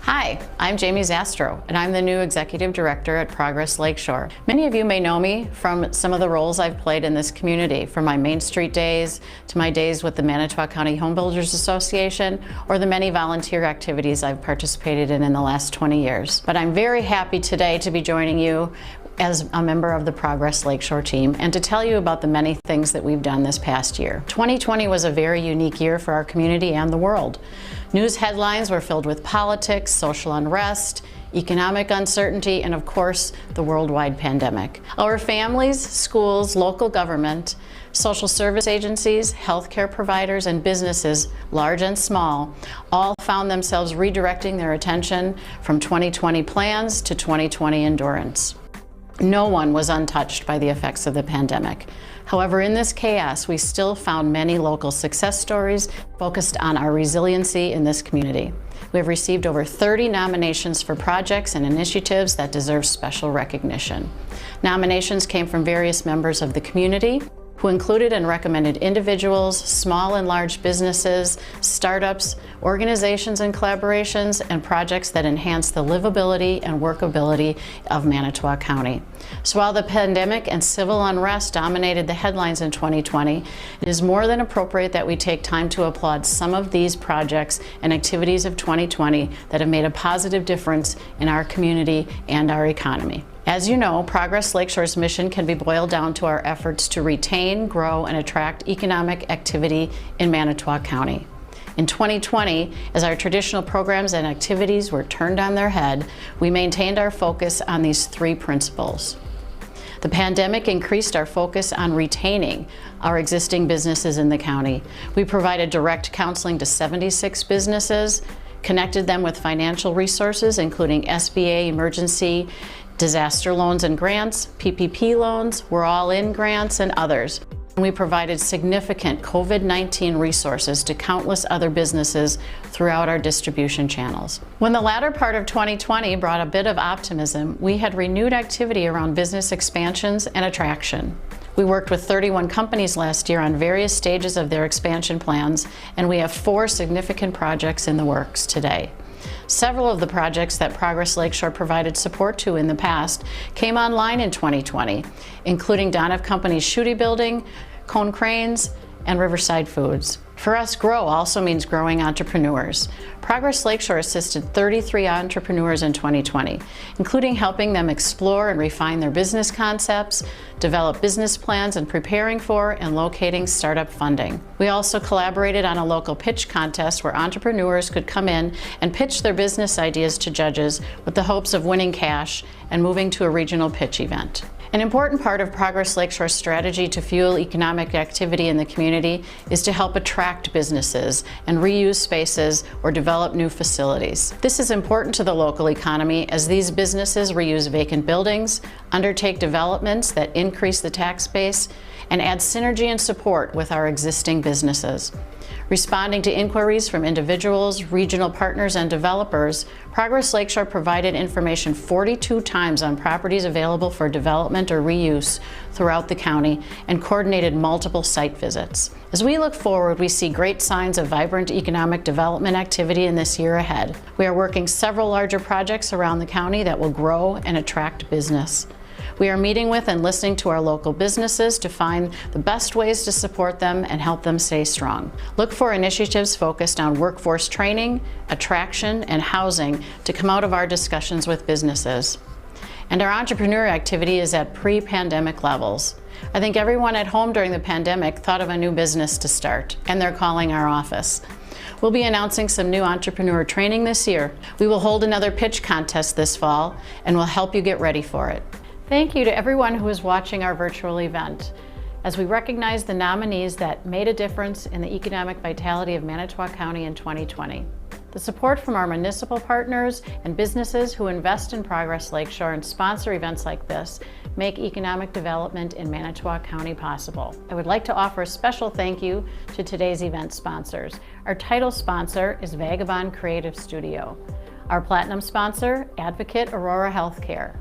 Hi, I'm Jamie Zastro, and I'm the new Executive Director at Progress Lakeshore. Many of you may know me from some of the roles I've played in this community, from my Main Street days to my days with the Manitowoc County Home Builders Association, or the many volunteer activities I've participated in the last 20 years. But I'm very happy today to be joining you as a member of the Progress Lakeshore team and to tell you about the many things that we've done this past year. 2020 was a very unique year for our community and the world. News headlines were filled with politics, social unrest, economic uncertainty, and of course, the worldwide pandemic. Our families, schools, local government, social service agencies, healthcare providers, and businesses, large and small, all found themselves redirecting their attention from 2020 plans to 2020 endurance. No one was untouched by the effects of the pandemic. However, in this chaos, we still found many local success stories focused on our resiliency in this community. We have received over 30 nominations for projects and initiatives that deserve special recognition. Nominations came from various members of the community, who included and recommended individuals, small and large businesses, startups, organizations and collaborations, and projects that enhance the livability and workability of Manitowoc County. So while the pandemic and civil unrest dominated the headlines in 2020, it is more than appropriate that we take time to applaud some of these projects and activities of 2020 that have made a positive difference in our community and our economy. As you know, Progress Lakeshore's mission can be boiled down to our efforts to retain, grow, and attract economic activity in Manitowoc County. In 2020, as our traditional programs and activities were turned on their head, we maintained our focus on these three principles. The pandemic increased our focus on retaining our existing businesses in the county. We provided direct counseling to 76 businesses, connected them with financial resources, including SBA emergency disaster loans and grants, PPP loans, We're All In grants, and others. We provided significant COVID-19 resources to countless other businesses throughout our distribution channels. When the latter part of 2020 brought a bit of optimism, we had renewed activity around business expansions and attraction. We worked with 31 companies last year on various stages of their expansion plans, and we have 4 significant projects in the works today. Several of the projects that Progress Lakeshore provided support to in the past came online in 2020, including Donoff Company's Shooty Building, Cone Cranes, and Riverside Foods. For us, grow also means growing entrepreneurs. Progress Lakeshore assisted 33 entrepreneurs in 2020, including helping them explore and refine their business concepts, develop business plans, and preparing for and locating startup funding. We also collaborated on a local pitch contest where entrepreneurs could come in and pitch their business ideas to judges with the hopes of winning cash and moving to a regional pitch event. An important part of Progress Lakeshore's strategy to fuel economic activity in the community is to help attract businesses and reuse spaces or develop new facilities. This is important to the local economy as these businesses reuse vacant buildings, undertake developments that increase the tax base, and add synergy and support with our existing businesses. Responding to inquiries from individuals, regional partners, and developers, Progress Lakeshore provided information 42 times on properties available for development or reuse throughout the county and coordinated multiple site visits. As we look forward, we see great signs of vibrant economic development activity in this year ahead. We are working several larger projects around the county that will grow and attract business. We are meeting with and listening to our local businesses to find the best ways to support them and help them stay strong. Look for initiatives focused on workforce training, attraction, and housing to come out of our discussions with businesses. And our entrepreneur activity is at pre-pandemic levels. I think everyone at home during the pandemic thought of a new business to start, and they're calling our office. We'll be announcing some new entrepreneur training this year. We will hold another pitch contest this fall, and we'll help you get ready for it. Thank you to everyone who is watching our virtual event. As we recognize the nominees that made a difference in the economic vitality of Manitowoc County in 2020. The support from our municipal partners and businesses who invest in Progress Lakeshore and sponsor events like this make economic development in Manitowoc County possible. I would like to offer a special thank you to today's event sponsors. Our title sponsor is Vagabond Creative Studio. Our platinum sponsor, Advocate Aurora Healthcare.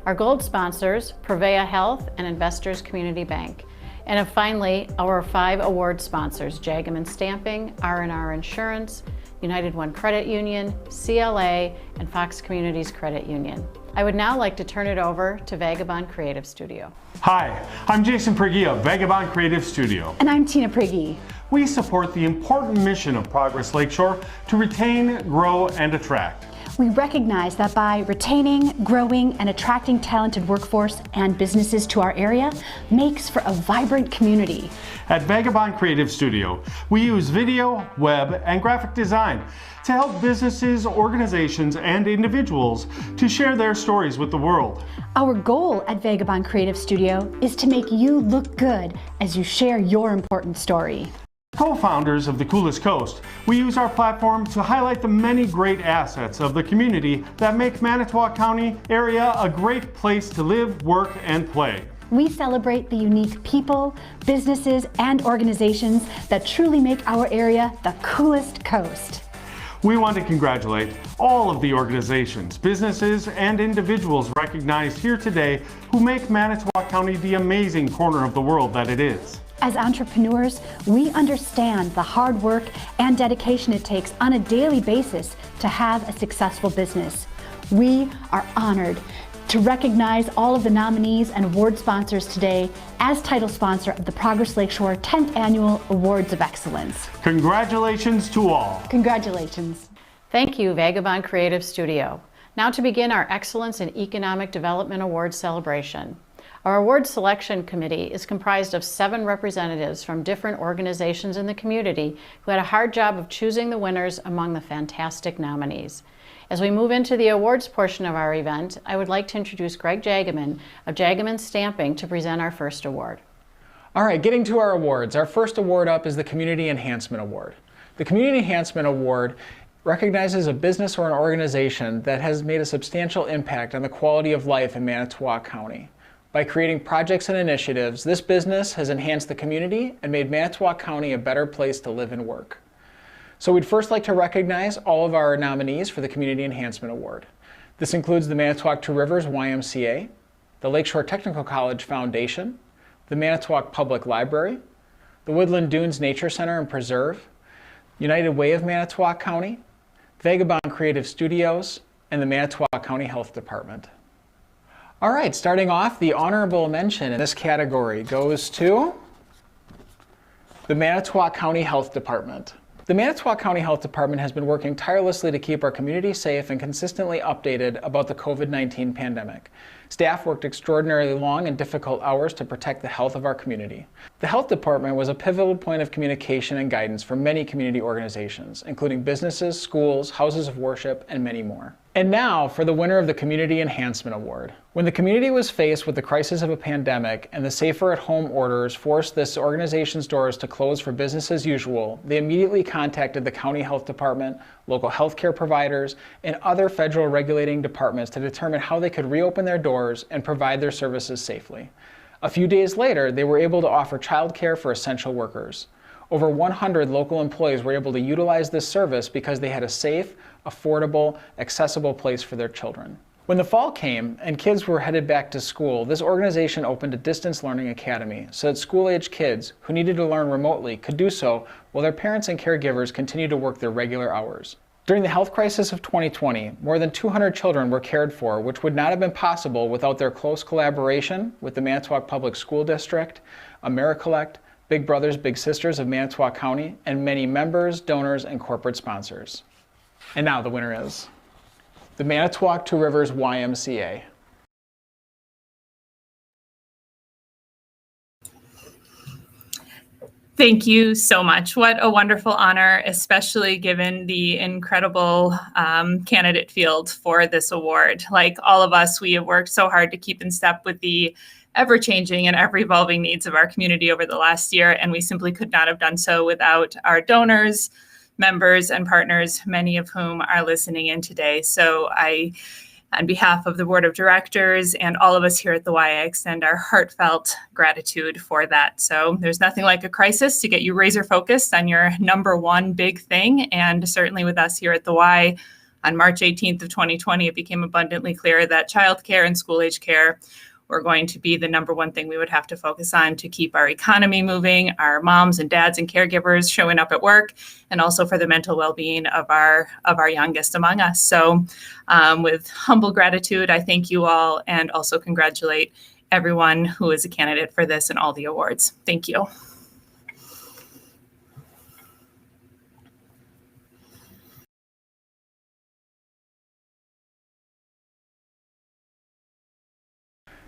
Our gold sponsors, Prevea Health and Investors Community Bank. And finally, our 5 award sponsors, Jaggeman Stamping, R&R Insurance, United One Credit Union, CLA, and Fox Communities Credit Union. I would now like to turn it over to Vagabond Creative Studio. Hi, I'm Jason Prigge of Vagabond Creative Studio. And I'm Tina Prigge. We support the important mission of Progress Lakeshore to retain, grow, and attract. We recognize that by retaining, growing, and attracting talented workforce and businesses to our area makes for a vibrant community. At Vagabond Creative Studio, we use video, web, and graphic design to help businesses, organizations, and individuals to share their stories with the world. Our goal at Vagabond Creative Studio is to make you look good as you share your important story. Co-founders of the Coolest Coast, we use our platform to highlight the many great assets of the community that make Manitowoc County area a great place to live, work, and play. We celebrate the unique people, businesses, and organizations that truly make our area the coolest coast. We want to congratulate all of the organizations, businesses, and individuals recognized here today who make Manitowoc County the amazing corner of the world that it is. As entrepreneurs, we understand the hard work and dedication it takes on a daily basis to have a successful business. We are honored to recognize all of the nominees and award sponsors today as title sponsor of the Progress Lakeshore 10th Annual Awards of Excellence. Congratulations to all. Congratulations. Thank you, Vagabond Creative Studio. Now to begin our Excellence in Economic Development Awards celebration. Our award selection committee is comprised of 7 representatives from different organizations in the community who had a hard job of choosing the winners among the fantastic nominees. As we move into the awards portion of our event, I would like to introduce Greg Jagaman of Jagaman Stamping to present our first award. All right, getting to our awards. Our first award up is the Community Enhancement Award. The Community Enhancement Award recognizes a business or an organization that has made a substantial impact on the quality of life in Manitowoc County. By creating projects and initiatives, this business has enhanced the community and made Manitowoc County a better place to live and work. So we'd first like to recognize all of our nominees for the Community Enhancement Award. This includes the Manitowoc Two Rivers YMCA, the Lakeshore Technical College Foundation, the Manitowoc Public Library, the Woodland Dunes Nature Center and Preserve, United Way of Manitowoc County, Vagabond Creative Studios, and the Manitowoc County Health Department. All right, starting off, the honorable mention in this category goes to the Manitowoc County Health Department. The Manitowoc County Health Department has been working tirelessly to keep our community safe and consistently updated about the COVID-19 pandemic. Staff worked extraordinarily long and difficult hours to protect the health of our community. The Health Department was a pivotal point of communication and guidance for many community organizations, including businesses, schools, houses of worship, and many more. And now for the winner of the Community Enhancement Award. When the community was faced with the crisis of a pandemic and the safer at home orders forced this organization's doors to close for business as usual, they immediately contacted the County Health Department, local healthcare providers, and other federal regulating departments to determine how they could reopen their doors and provide their services safely. A few days later, they were able to offer childcare for essential workers. Over 100 local employees were able to utilize this service because they had a safe, affordable, accessible place for their children. When the fall came and kids were headed back to school, this organization opened a distance learning academy so that school-age kids who needed to learn remotely could do so while their parents and caregivers continued to work their regular hours. During the health crisis of 2020, more than 200 children were cared for, which would not have been possible without their close collaboration with the Manitowoc Public School District, AmeriCollect, Big Brothers Big Sisters of Manitowoc County, and many members, donors, and corporate sponsors. And now the winner is the Manitowoc Two Rivers YMCA. Thank you so much. What a wonderful honor, especially given the incredible candidate field for this award. Like all of us, we have worked so hard to keep in step with the ever-changing and ever-evolving needs of our community over the last year, and we simply could not have done so without our donors, members, and partners, many of whom are listening in today. So on behalf of the Board of Directors and all of us here at the Y, I extend our heartfelt gratitude for that. So there's nothing like a crisis to get you razor focused on your number one big thing. And certainly with us here at the Y, on March 18th of 2020, it became abundantly clear that childcare and school-age care were going to be the number one thing we would have to focus on to keep our economy moving, our moms and dads and caregivers showing up at work, and also for the mental well-being of our youngest among us. So with humble gratitude, I thank you all and also congratulate everyone who is a candidate for this and all the awards. Thank you.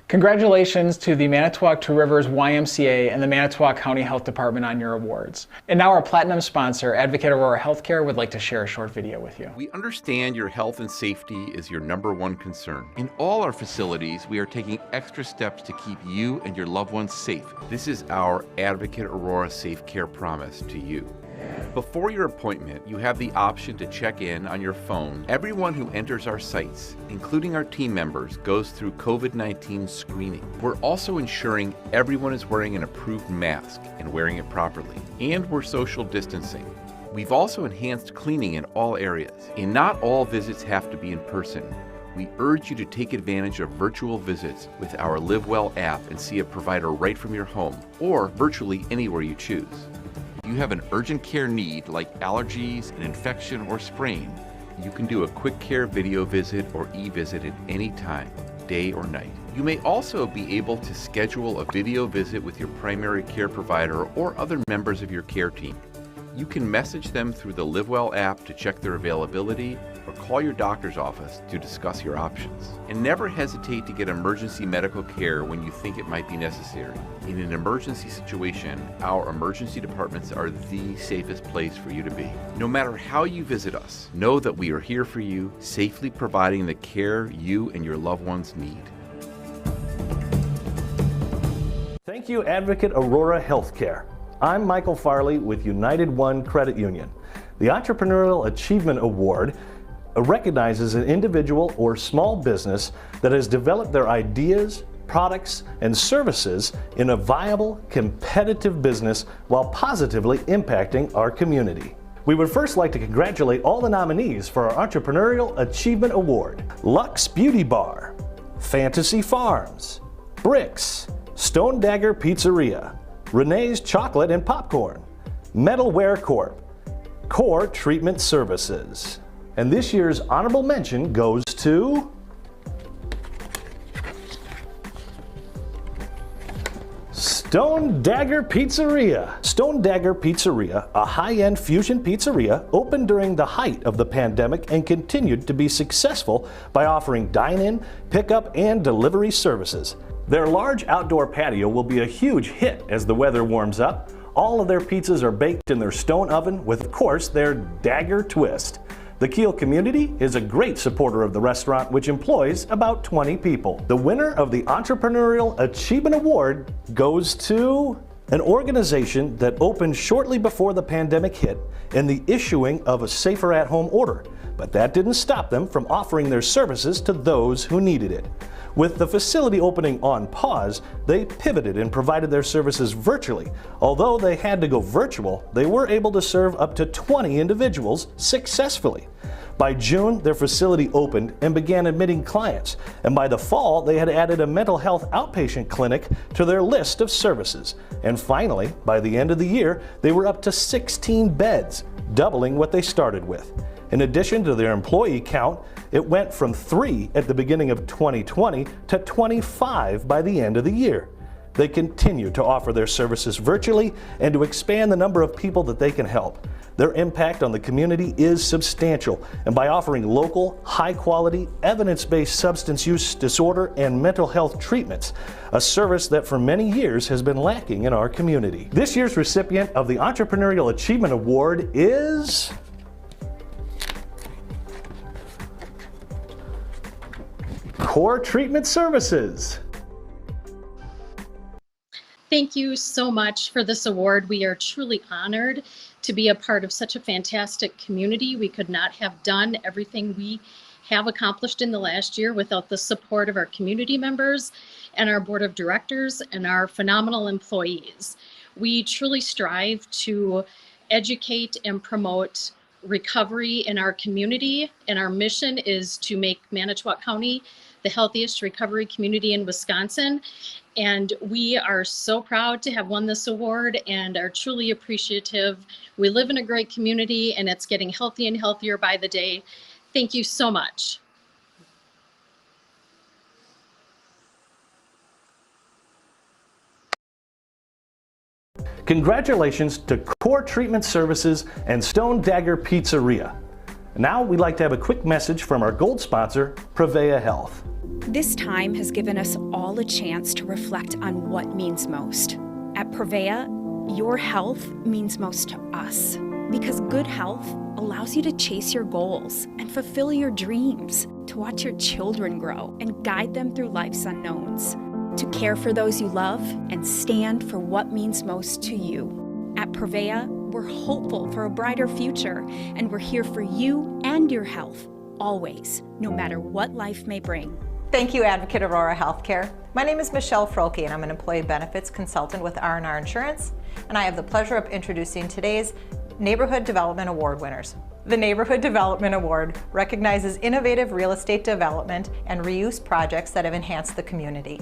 Congratulations to the Manitowoc Two Rivers YMCA and the Manitowoc County Health Department on your awards. And now our platinum sponsor, Advocate Aurora Healthcare, would like to share a short video with you. We understand your health and safety is your number one concern. In all our facilities, we are taking extra steps to keep you and your loved ones safe. This is our Advocate Aurora Safe Care promise to you. Before your appointment, you have the option to check in on your phone. Everyone who enters our sites, including our team members, goes through COVID-19 screening. We're also ensuring everyone is wearing an approved mask and wearing it properly. And we're social distancing. We've also enhanced cleaning in all areas, and not all visits have to be in person. We urge you to take advantage of virtual visits with our LiveWell app and see a provider right from your home, or virtually anywhere you choose. If you have an urgent care need like allergies, an infection, or sprain, you can do a quick care video visit or e-visit at any time, day or night. You may also be able to schedule a video visit with your primary care provider or other members of your care team. You can message them through the LiveWell app to check their availability or call your doctor's office to discuss your options. And never hesitate to get emergency medical care when you think it might be necessary. In an emergency situation, our emergency departments are the safest place for you to be. No matter how you visit us, know that we are here for you, safely providing the care you and your loved ones need. Thank you, Advocate Aurora Healthcare. I'm Michael Farley with United One Credit Union. The Entrepreneurial Achievement Award recognizes an individual or small business that has developed their ideas, products, and services in a viable, competitive business while positively impacting our community. We would first like to congratulate all the nominees for our Entrepreneurial Achievement Award: Lux Beauty Bar, Fantasy Farms, Bricks, Stone Dagger Pizzeria, Renee's Chocolate and Popcorn, Metalware Corp, Core Treatment Services. And this year's honorable mention goes to Stone Dagger Pizzeria. Stone Dagger Pizzeria, a high-end fusion pizzeria, opened during the height of the pandemic and continued to be successful by offering dine-in, pickup, and delivery services. Their large outdoor patio will be a huge hit as the weather warms up. All of their pizzas are baked in their stone oven with, of course, their Dagger twist. The Kiel community is a great supporter of the restaurant, which employs about 20 people. The winner of the Entrepreneurial Achievement Award goes to an organization that opened shortly before the pandemic hit and the issuing of a safer at home order. But that didn't stop them from offering their services to those who needed it. With the facility opening on pause, they pivoted and provided their services virtually. Although they had to go virtual, they were able to serve up to 20 individuals successfully. By June, their facility opened and began admitting clients, and by the fall, they had added a mental health outpatient clinic to their list of services. And finally, by the end of the year, they were up to 16 beds, doubling what they started with. In addition to their employee count, it went from 3 at the beginning of 2020 to 25 by the end of the year. They continue to offer their services virtually and to expand the number of people that they can help. Their impact on the community is substantial, and by offering local, high-quality, evidence-based substance use disorder and mental health treatments, a service that for many years has been lacking in our community. This year's recipient of the Entrepreneurial Achievement Award is Core Treatment Services. Thank you so much for this award. We are truly honored to be a part of such a fantastic community. We could not have done everything we have accomplished in the last year without the support of our community members and our board of directors and our phenomenal employees. We truly strive to educate and promote recovery in our community, and our mission is to make Manitowoc County the healthiest recovery community in Wisconsin. And we are so proud to have won this award and are truly appreciative. We live in a great community and it's getting healthier and healthier by the day. Thank you so much. Congratulations to Core Treatment Services and Stone Dagger Pizzeria. Now we'd like to have a quick message from our gold sponsor, Prevea Health. This time has given us all a chance to reflect on what means most. At Prevea, your health means most to us because good health allows you to chase your goals and fulfill your dreams, to watch your children grow and guide them through life's unknowns, to care for those you love and stand for what means most to you. At Prevea, we're hopeful for a brighter future, and we're here for you and your health, always, no matter what life may bring. Thank you, Advocate Aurora Healthcare. My name is Michelle Froelke, and I'm an employee benefits consultant with R&R Insurance, and I have the pleasure of introducing today's Neighborhood Development Award winners. The Neighborhood Development Award recognizes innovative real estate development and reuse projects that have enhanced the community.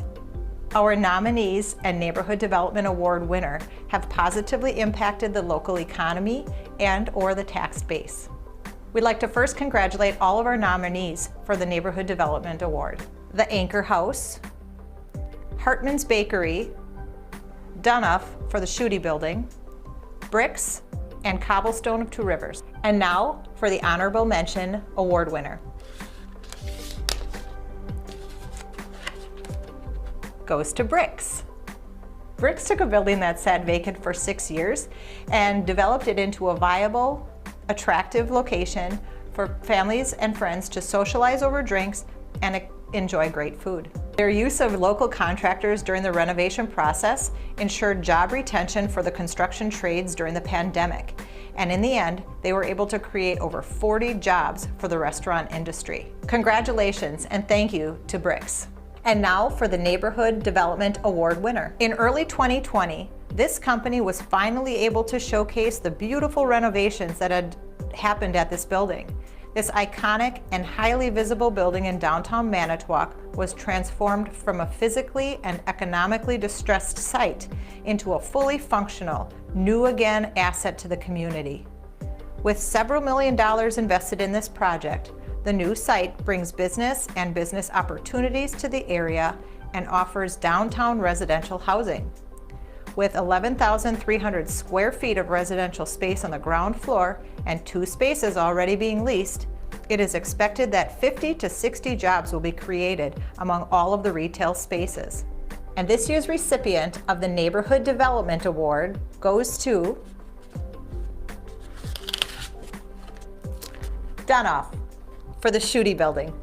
Our nominees and Neighborhood Development Award winner have positively impacted the local economy and/or the tax base. We'd like to first congratulate all of our nominees for the Neighborhood Development Award. The Anchor House, Hartman's Bakery, Dunoff for the Schutte Building, Bricks, and Cobblestone of Two Rivers. And now for the Honorable Mention Award winner. Goes to Bricks. Bricks took a building that sat vacant for 6 years and developed it into a viable, attractive location for families and friends to socialize over drinks and enjoy great food. Their use of local contractors during the renovation process ensured job retention for the construction trades during the pandemic. And in the end, they were able to create over 40 jobs for the restaurant industry. Congratulations and thank you to Bricks. And now for the Neighborhood Development Award winner. In early 2020, this company was finally able to showcase the beautiful renovations that had happened at this building. This iconic and highly visible building in downtown Manitowoc was transformed from a physically and economically distressed site into a fully functional, new again asset to the community. With several $1 million invested in this project, the new site brings business and business opportunities to the area and offers downtown residential housing. With 11,300 square feet of residential space on the ground floor and 2 spaces already being leased, it is expected that 50 to 60 jobs will be created among all of the retail spaces. And this year's recipient of the Neighborhood Development Award goes to Dunoff for the Schutte Building.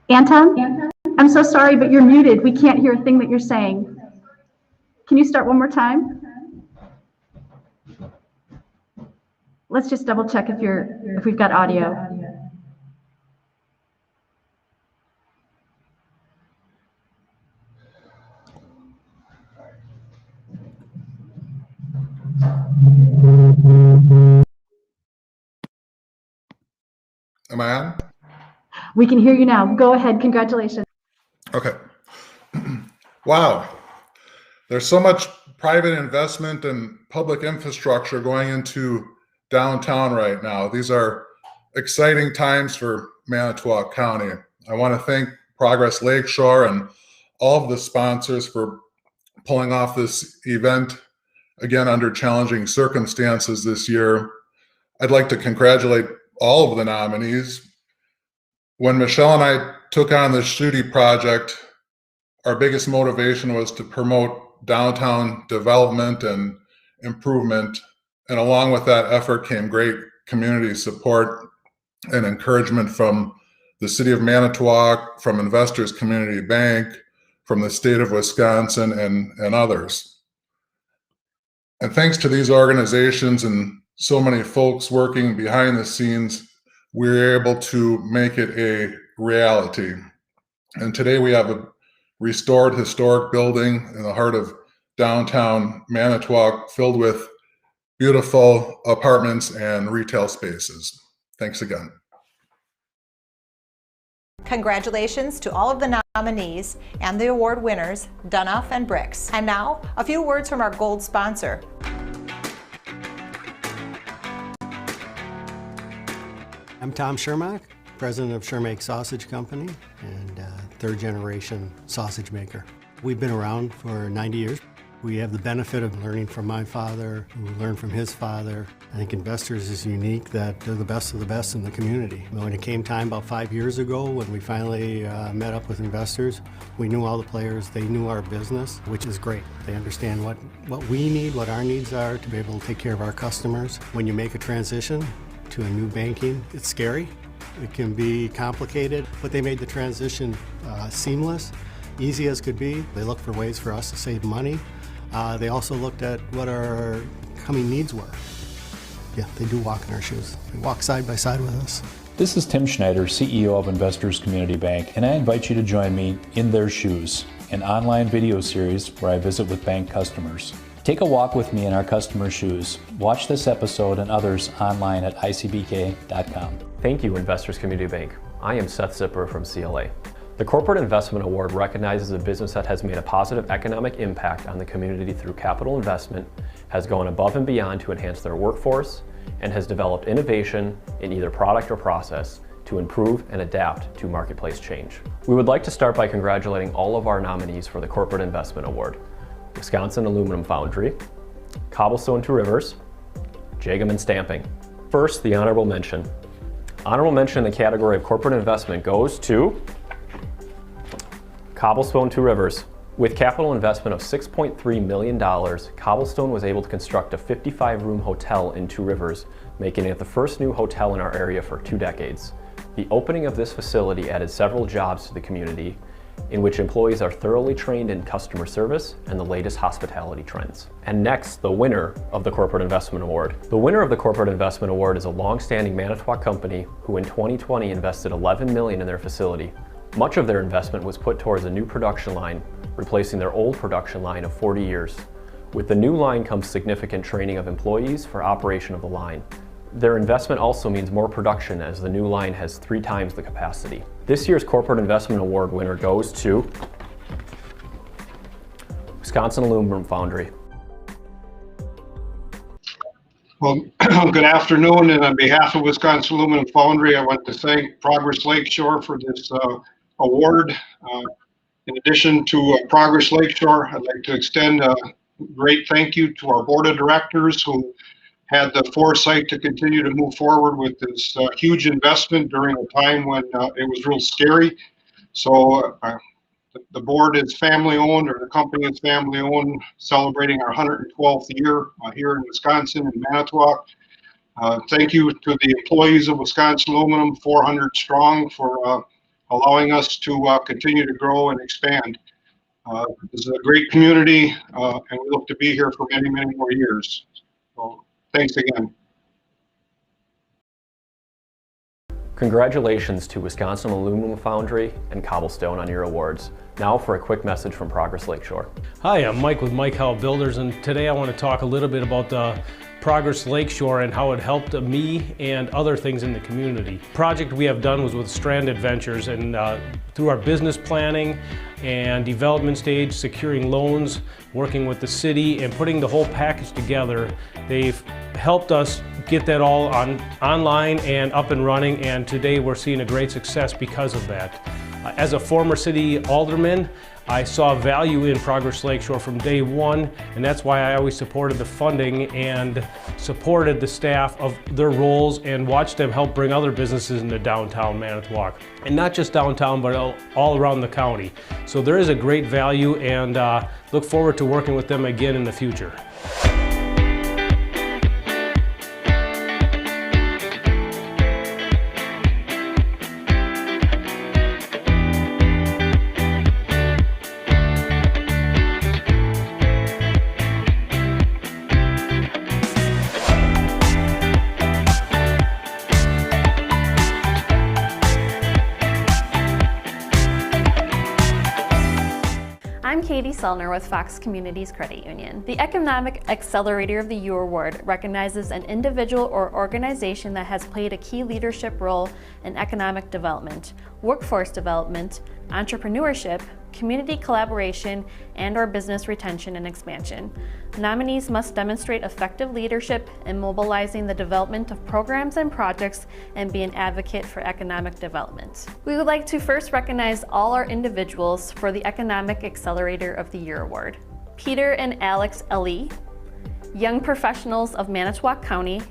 Anton, I'm so sorry, but you're muted. We can't hear a thing that you're saying. Can you start one more time? Let's just double check if we've got audio. Am I on? We can hear you now. Go ahead. Congratulations. Okay. Wow. There's so much private investment and public infrastructure going into downtown right now. These are exciting times for Manitowoc County. I want to thank Progress Lakeshore and all of the sponsors for pulling off this event, again, under challenging circumstances this year. I'd like to congratulate all of the nominees. When Michelle and I took on the Schutte project, our biggest motivation was to promote downtown development and improvement. And along with that effort came great community support and encouragement from the City of Manitowoc, from Investors Community Bank, from the state of Wisconsin, and others. And thanks to these organizations and so many folks working behind the scenes, we were able to make it a reality. And today we have a restored historic building in the heart of downtown Manitowoc filled with beautiful apartments and retail spaces. Thanks again. Congratulations to all of the nominees and the award winners, Dunoff and Bricks. And now, a few words from our gold sponsor. I'm Tom Shermack, president of Shermack Sausage Company and third generation sausage maker. We've been around for 90 years. We have the benefit of learning from my father, who learned from his father. I think Investors is unique that they're the best of the best in the community. When it came time about 5 years ago, when we finally met up with Investors, we knew all the players, they knew our business, which is great. They understand what we need, what our needs are to be able to take care of our customers. When you make a transition to a new banking, it's scary. It can be complicated, but they made the transition seamless, easy as could be. They looked for ways for us to save money. They also looked at what our coming needs were. Yeah, they do walk in our shoes. They walk side by side with us. This is Tim Schneider, CEO of Investors Community Bank, and I invite you to join me in Their Shoes, an online video series where I visit with bank customers. Take a walk with me in our customers' shoes. Watch this episode and others online at icbk.com. Thank you, Investors Community Bank. I am Seth Zipper from CLA. The Corporate Investment Award recognizes a business that has made a positive economic impact on the community through capital investment, has gone above and beyond to enhance their workforce, and has developed innovation in either product or process to improve and adapt to marketplace change. We would like to start by congratulating all of our nominees for the Corporate Investment Award: Wisconsin Aluminum Foundry, Cobblestone Two Rivers, Jageman Stamping. First, the honorable mention. Honorable mention in the category of corporate investment goes to Cobblestone Two Rivers. With capital investment of $6.3 million, Cobblestone was able to construct a 55-room hotel in Two Rivers, making it the first new hotel in our area for 2 decades. The opening of this facility added several jobs to the community, in which employees are thoroughly trained in customer service and the latest hospitality trends. And next, the winner of the Corporate Investment Award. The winner of the Corporate Investment Award is a long-standing Manitowoc company who in 2020 invested $11 million in their facility. Much of their investment was put towards a new production line, replacing their old production line of 40 years. With the new line comes significant training of employees for operation of the line. Their investment also means more production, as the new line has 3 times the capacity. This year's Corporate Investment Award winner goes to Wisconsin Aluminum Foundry. Well, good afternoon, and on behalf of Wisconsin Aluminum Foundry, I want to thank Progress Lakeshore for this award. In addition to Progress Lakeshore, I'd like to extend a great thank you to our board of directors who had the foresight to continue to move forward with this huge investment during a time when it was real scary. So the board is family owned, or the company is family owned, celebrating our 112th year here in Wisconsin and Manitowoc. Thank you to the employees of Wisconsin Aluminum, 400 strong, for allowing us to continue to grow and expand. This is a great community, and we look to be here for many, many more years. So thanks again. Congratulations to Wisconsin Aluminum Foundry and Cobblestone on your awards. Now for a quick message from Progress Lakeshore. Hi, I'm Mike with Mike Howell Builders, and today I want to talk a little bit about the Progress Lakeshore and how it helped me and other things in the community. The project we have done was with Stranded Ventures, and through our business planning and development stage, securing loans, working with the city, and putting the whole package together, they've helped us get that all online and up and running, and today we're seeing a great success because of that. As a former city alderman, I saw value in Progress Lakeshore from day one, and that's why I always supported the funding and supported the staff of their roles and watched them help bring other businesses into downtown Manitowoc. And not just downtown, but all around the county. So there is a great value, and look forward to working with them again in the future. Katie Selner with Fox Communities Credit Union. The Economic Accelerator of the Year Award recognizes an individual or organization that has played a key leadership role in economic development, workforce development, entrepreneurship, community collaboration, and/or business retention and expansion. Nominees must demonstrate effective leadership in mobilizing the development of programs and projects and be an advocate for economic development. We would like to first recognize all our individuals for the Economic Accelerator of the Year Award. Peter and Alex Ali, Young Professionals of Manitowoc County,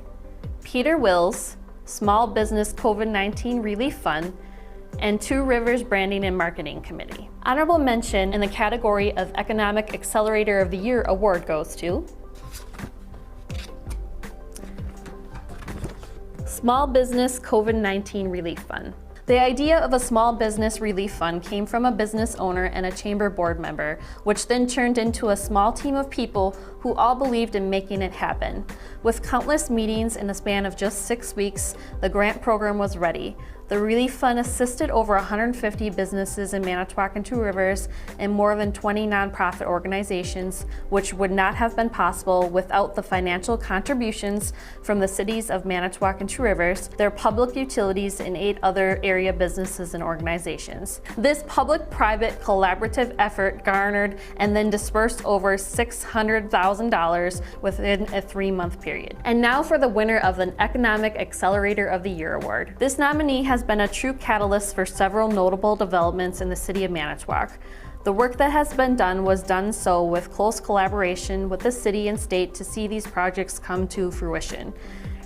Peter Wills, Small Business COVID-19 Relief Fund, and Two Rivers Branding and Marketing Committee. Honorable mention in the category of Economic Accelerator of the Year award goes to Small Business COVID-19 Relief Fund. The idea of a small business relief fund came from a business owner and a chamber board member, which then turned into a small team of people who all believed in making it happen. With countless meetings in a span of just 6 weeks, the grant program was ready. The relief fund assisted over 150 businesses in Manitowoc and Two Rivers and more than 20 nonprofit organizations, which would not have been possible without the financial contributions from the cities of Manitowoc and Two Rivers, their public utilities, and 8 other area businesses and organizations. This public-private collaborative effort garnered and then dispersed over $600,000 within a 3-month period. And now for the winner of the Economic Accelerator of the Year Award. This nominee has been a true catalyst for several notable developments in the city of Manitowoc. The work that has been done was done so with close collaboration with the city and state to see these projects come to fruition.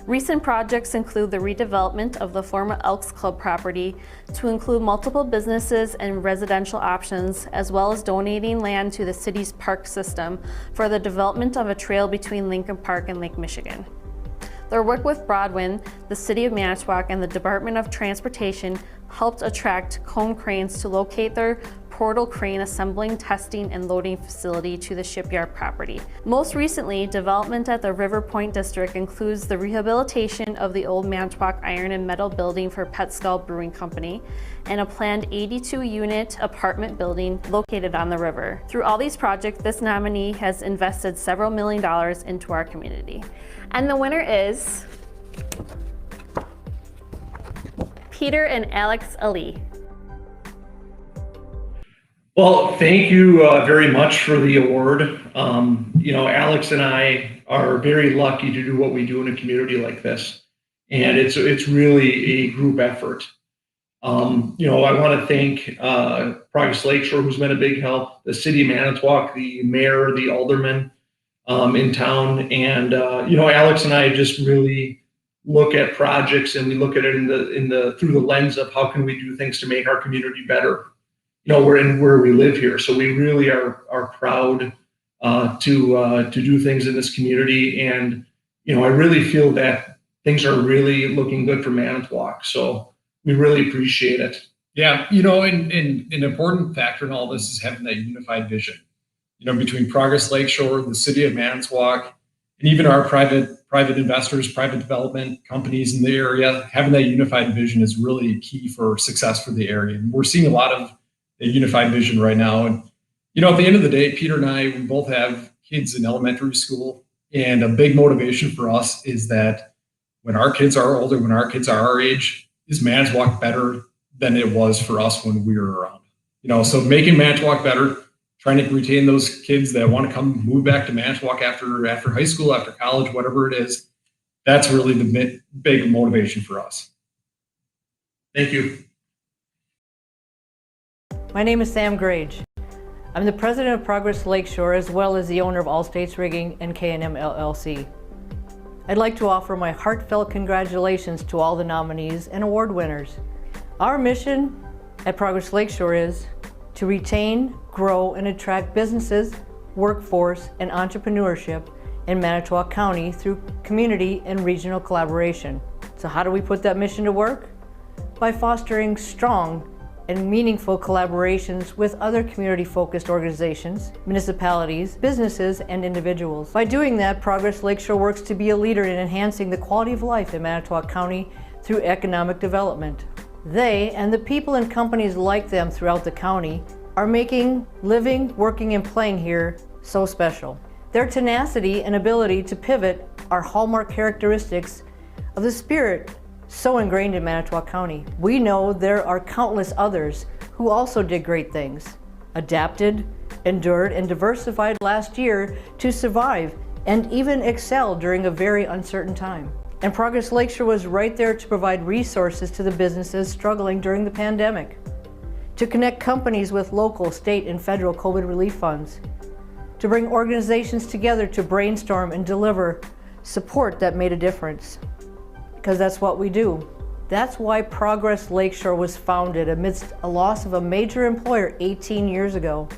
Recent projects include the redevelopment of the former Elks Club property to include multiple businesses and residential options, as well as donating land to the city's park system for the development of a trail between Lincoln Park and Lake Michigan. Their work with Broadwind, the City of Manitowoc, and the Department of Transportation helped attract Cone Cranes to locate their portal crane assembling, testing, and loading facility to the shipyard property. Most recently, development at the River Point District includes the rehabilitation of the old Manitowoc Iron and Metal building for Pet Skull Brewing Company and a planned 82-unit apartment building located on the river. Through all these projects, this nominee has invested several $1 million into our community. And the winner is Peter and Alex Ali. Well, thank you very much for the award. Alex and I are very lucky to do what we do in a community like this. And it's really a group effort. I want to thank Progress Lakeshore, who's been a big help, the city of Manitowoc, the mayor, the alderman in town. And, Alex and I just really look at projects and we look at it through the lens of how can we do things to make our community better. We're in where we live here, so we really are proud to do things in this community, and I really feel that things are really looking good for Manitowoc. So we really appreciate it. Yeah, and an important factor in all this is having that unified vision. Between Progress Lakeshore, the city of Manitowoc, and even our private investors, private development companies in the area, having that unified vision is really key for success for the area. And we're seeing a lot of a unified vision right now. And, at the end of the day, Peter and I, we both have kids in elementary school. And a big motivation for us is that when our kids are older, when our kids are our age, is Manitowoc better than it was for us when we were around? So making Manitowoc better, trying to retain those kids that want to move back to Manitowoc after high school, after college, whatever it is, that's really the big motivation for us. Thank you. My name is Sam Grage. I'm the president of Progress Lakeshore as well as the owner of All States Rigging and K&M LLC. I'd like to offer my heartfelt congratulations to all the nominees and award winners. Our mission at Progress Lakeshore is to retain, grow, and attract businesses, workforce, and entrepreneurship in Manitowoc County through community and regional collaboration. So how do we put that mission to work? By fostering strong and meaningful collaborations with other community-focused organizations, municipalities, businesses, and individuals. By doing that, Progress Lakeshore works to be a leader in enhancing the quality of life in Manitowoc County through economic development. They, and the people and companies like them throughout the county, are making living, working, and playing here so special. Their tenacity and ability to pivot are hallmark characteristics of the spirit so ingrained in Manitowoc County. We know there are countless others who also did great things, adapted, endured, and diversified last year to survive and even excel during a very uncertain time. And Progress Lakeshore was right there to provide resources to the businesses struggling during the pandemic, to connect companies with local, state, and federal COVID relief funds, to bring organizations together to brainstorm and deliver support that made a difference. Because that's what we do. That's why Progress Lakeshore was founded amidst a loss of a major employer 18 years ago.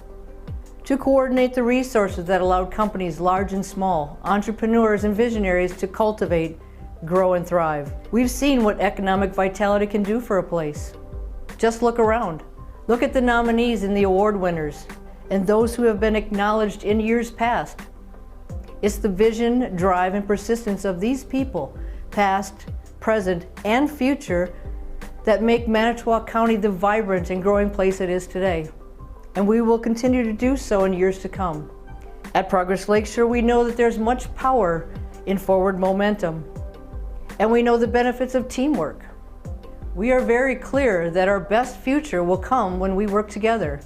To coordinate the resources that allowed companies large and small, entrepreneurs and visionaries to cultivate, grow, and thrive. We've seen what economic vitality can do for a place. Just look around. Look at the nominees and the award winners, and those who have been acknowledged in years past. It's the vision, drive, and persistence of these people, past, present, and future, that make Manitowoc County the vibrant and growing place it is today. And we will continue to do so in years to come. At Progress Lakeshore, we know that there's much power in forward momentum, and we know the benefits of teamwork. We are very clear that our best future will come when we work together,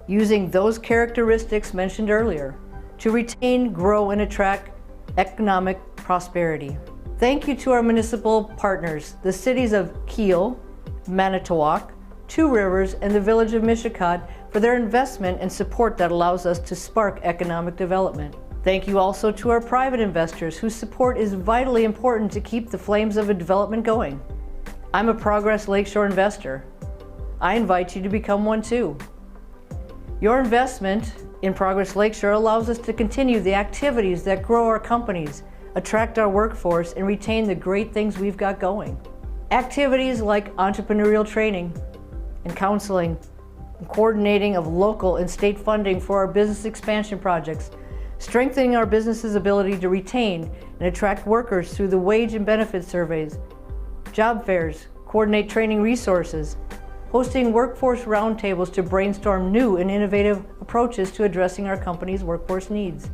using those characteristics mentioned earlier, to retain, grow, and attract economic prosperity. Thank you to our municipal partners, the cities of Kiel, Manitowoc, Two Rivers, and the village of Mishicot, for their investment and support that allows us to spark economic development. Thank you also to our private investors whose support is vitally important to keep the flames of a development going. I'm a Progress Lakeshore investor. I invite you to become one too. Your investment in Progress Lakeshore allows us to continue the activities that grow our companies, attract our workforce, and retain the great things we've got going. Activities like entrepreneurial training and counseling, and coordinating of local and state funding for our business expansion projects, strengthening our business's ability to retain and attract workers through the wage and benefit surveys, job fairs, coordinate training resources, hosting workforce roundtables to brainstorm new and innovative approaches to addressing our company's workforce needs,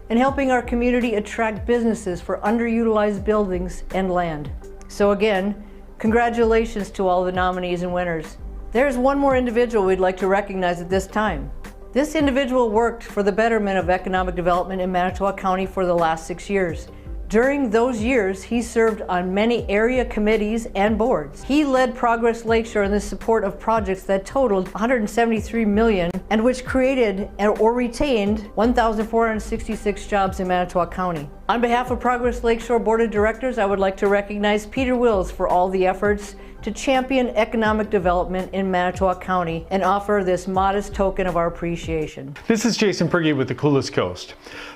and helping our community attract businesses for underutilized buildings and land. So again, congratulations to all the nominees and winners. There's one more individual we'd like to recognize at this time. This individual worked for the betterment of economic development in Manitowoc County for the last 6 years. During those years, he served on many area committees and boards. He led Progress Lakeshore in the support of projects that totaled $173 million and which created or retained 1,466 jobs in Manitowoc County. On behalf of Progress Lakeshore Board of Directors, I would like to recognize Peter Wills for all the efforts to champion economic development in Manitowoc County and offer this modest token of our appreciation. This is Jason Prigge with the Coolest Coast.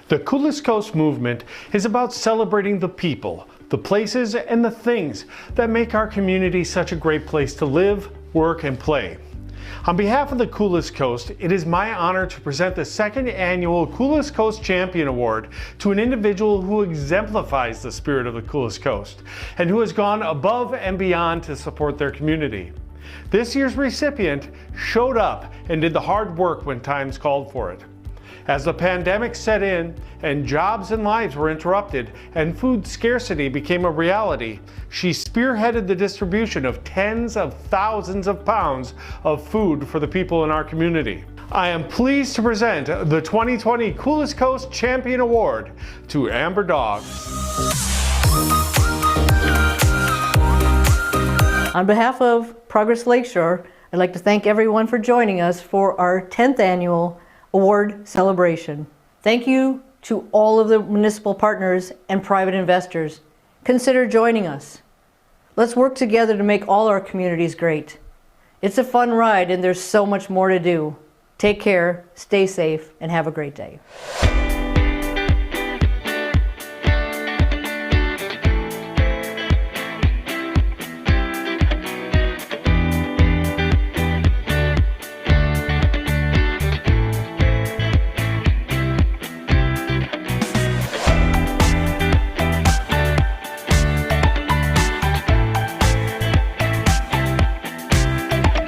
The Coolest Coast movement is about celebrating the people, the places, and the things that make our community such a great place to live, work, and play. On behalf of the Coolest Coast, it is my honor to present the second annual Coolest Coast Champion Award to an individual who exemplifies the spirit of the Coolest Coast and who has gone above and beyond to support their community. This year's recipient showed up and did the hard work when times called for it. As the pandemic set in and jobs and lives were interrupted and food scarcity became a reality, she spearheaded the distribution of tens of thousands of pounds of food for the people in our community. I am pleased to present the 2020 Coolest Coast Champion Award to Amber Dog. On behalf of Progress Lakeshore, I'd like to thank everyone for joining us for our 10th annual award celebration. Thank you to all of the municipal partners and private investors. Consider joining us. Let's work together to make all our communities great. It's a fun ride and there's so much more to do. Take care, stay safe, and have a great day.